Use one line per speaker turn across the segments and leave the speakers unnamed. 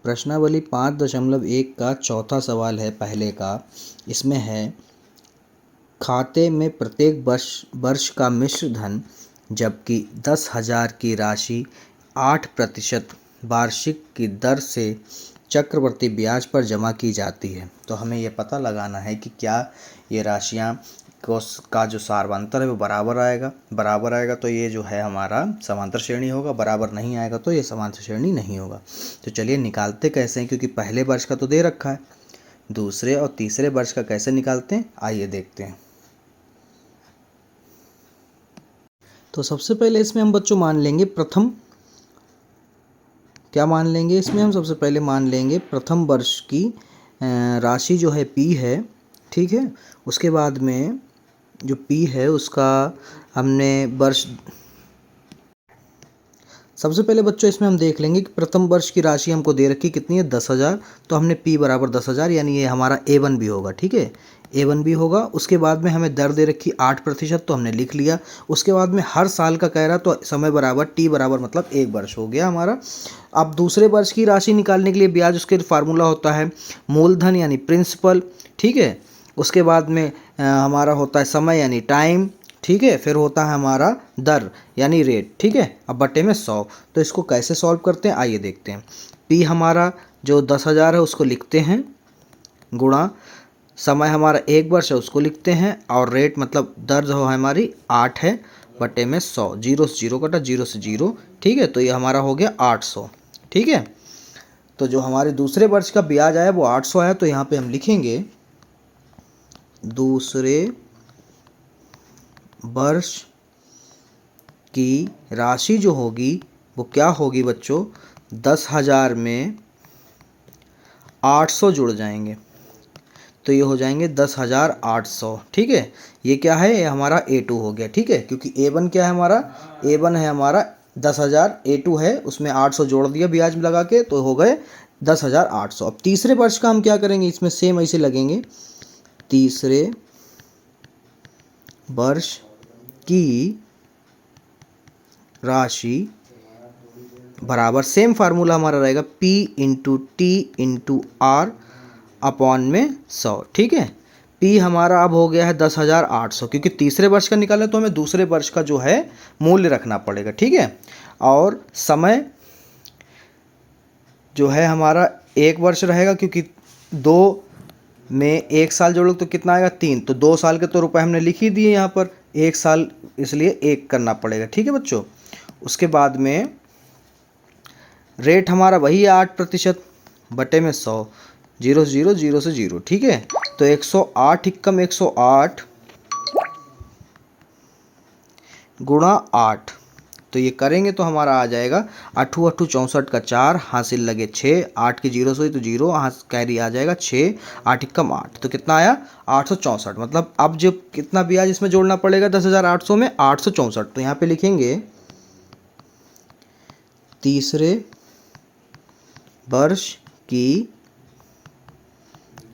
प्रश्नावली 5.1 का चौथा सवाल है पहले का। इसमें है खाते में प्रत्येक वर्ष का मिश्र धन जबकि 10,000 की राशि 8% वार्षिक की दर से चक्रवर्ती ब्याज पर जमा की जाती है। तो हमें ये पता लगाना है कि क्या ये राशियाँ का जो सारवांतर है वो बराबर आएगा तो ये जो है हमारा समांतर श्रेणी होगा, बराबर नहीं आएगा तो ये समांतर श्रेणी नहीं होगा। तो चलिए निकालते कैसे हैं, क्योंकि पहले वर्ष का तो दे रखा है, दूसरे और तीसरे वर्ष का कैसे निकालते हैं आइए देखते हैं। तो सबसे पहले इसमें हम बच्चों मान लेंगे क्या मान लेंगे, इसमें हम सबसे पहले मान लेंगे प्रथम वर्ष की राशि जो है P है, ठीक है। उसके बाद में जो P है उसका हमने वर्ष, सबसे पहले बच्चों इसमें हम देख लेंगे कि प्रथम वर्ष की राशि हमको दे रखी कितनी है 10,000, तो हमने P बराबर 10,000 यानी ये हमारा A1 भी होगा, ठीक है, A1 भी होगा। उसके बाद में हमें दर दे रखी 8% तो हमने लिख लिया। उसके बाद में हर साल का कह रहा तो समय बराबर T बराबर मतलब 1 वर्ष हो गया हमारा। अब दूसरे वर्ष की राशि निकालने के लिए ब्याज उसके फार्मूला होता है मूलधन यानी प्रिंसिपल, ठीक है। उसके बाद में हमारा होता है समय यानी टाइम, ठीक है। फिर होता है हमारा दर यानी रेट, ठीक है। अब बटे में 100। तो इसको कैसे सॉल्व करते हैं आइए देखते हैं। P हमारा जो 10,000 है उसको लिखते हैं, गुणा समय हमारा 1 वर्ष है उसको लिखते हैं, और रेट मतलब दर जो है हमारी 8 है, बटे में 100। 0 से 0 कटा, 0 से 0, ठीक है। तो ये हमारा हो गया 800, ठीक है। तो जो हमारे दूसरे वर्ष का ब्याज आया वो 800 आया, तो यहाँ पे हम लिखेंगे दूसरे वर्ष की राशि जो होगी वो क्या होगी बच्चों, 10,000 में 800 जुड़ जाएंगे तो ये हो जाएंगे 10,800, ठीक है। ये क्या है, ये हमारा A2 हो गया, ठीक है, क्योंकि A1 क्या है हमारा, A1 है हमारा 10,000, A2 है उसमें 800 जोड़ दिया ब्याज में लगा के तो हो गए 10,800। अब तीसरे वर्ष का हम क्या करेंगे, इसमें सेम ऐसे लगेंगे, तीसरे वर्ष की राशि बराबर सेम फार्मूला हमारा रहेगा P into T into R upon में 100, ठीक है। P हमारा अब हो गया है 10,800, क्योंकि तीसरे वर्ष का निकाला तो हमें दूसरे वर्ष का जो है मूल्य रखना पड़ेगा, ठीक है। और समय जो है हमारा 1 वर्ष रहेगा, क्योंकि 2 में 1 साल जोड़ो तो कितना आएगा 3, तो 2 साल के तो रुपए हमने लिख ही दिए यहाँ पर, 1 साल इसलिए 1 करना पड़ेगा, ठीक है बच्चों। उसके बाद में रेट हमारा वही है 8% बटे में 100, 0 से 0, 0 से 0, ठीक है। तो 108 इक्कम 108 गुणा 8, तो ये करेंगे तो हमारा आ जाएगा 8 8 64 का 4 हासिल लगे 6, 8 की 0 से तो 0 कैरी आ जाएगा 6, 8 इक्कम 8, तो कितना आया 864। मतलब अब जो कितना ब्याज इसमें जोड़ना पड़ेगा 10,800 में 864, तो यहाँ पे लिखेंगे तीसरे वर्ष की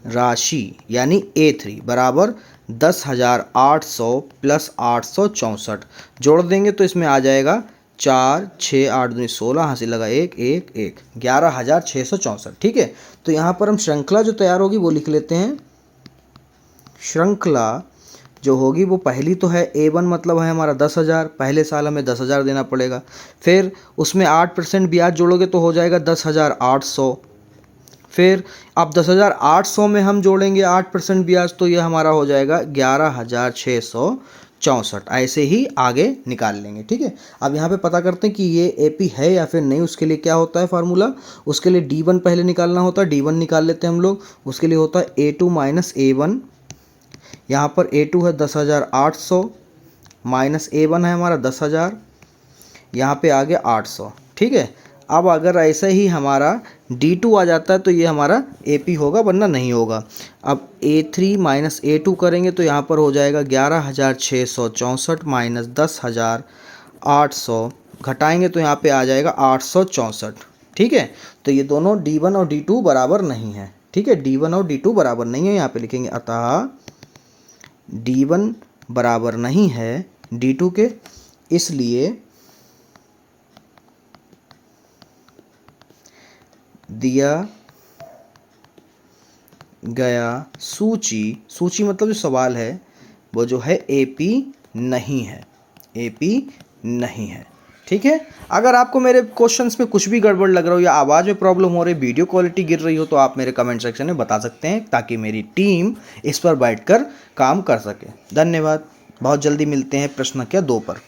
राशि यानी A3 बराबर 10,800 प्लस 864 जोड़ देंगे तो इसमें आ जाएगा 4 6 8 दूनी 16 हासिल लगा 1 1 1 11,664, ठीक है। तो यहाँ पर हम श्रृंखला जो तैयार होगी वो लिख लेते हैं। श्रृंखला जो होगी वो पहली तो है A1 मतलब है हमारा 10,000, पहले साल हमें 10,000 देना पड़ेगा, फिर उसमें 8% ब्याज जोड़ोगे तो हो जाएगा 10,800, फिर अब 10,800 में हम जोड़ेंगे 8% ब्याज तो ये हमारा हो जाएगा 11,664, ऐसे ही आगे निकाल लेंगे, ठीक है। अब यहाँ पे पता करते हैं कि ये AP है या फिर नहीं, उसके लिए क्या होता है फार्मूला, उसके लिए D1 पहले निकालना होता है, D1 निकाल लेते हैं हम लोग। उसके लिए होता है A2 माइनस A1, यहाँ पर A2 है 10,800 माइनस A1 है हमारा 10,000, यहाँ पे आ गया 800, ठीक है। अब अगर ऐसा ही हमारा D2 आ जाता है तो ये हमारा AP होगा, वरना नहीं होगा। अब A3 माइनस A2 करेंगे तो यहाँ पर हो जाएगा 11,664 माइनस 10,800 घटाएंगे तो यहाँ पे आ जाएगा 864, ठीक है। तो ये दोनों D1 और D2 बराबर नहीं है, ठीक है, D1 और D2 बराबर नहीं है, यहाँ पे लिखेंगे अतः D1 बराबर नहीं है D2 के, इसलिए दिया गया सूची मतलब जो सवाल है वो जो है एपी नहीं है, एपी नहीं है। ठीक है। अगर आपको मेरे क्वेश्चंस में कुछ भी गड़बड़ लग रहा हो या आवाज़ में प्रॉब्लम हो रही, वीडियो क्वालिटी गिर रही हो, तो आप मेरे कमेंट सेक्शन में बता सकते हैं ताकि मेरी टीम इस पर बैठकर काम कर सके। धन्यवाद। बहुत जल्दी मिलते हैं प्रश्न संख्या 2 पर।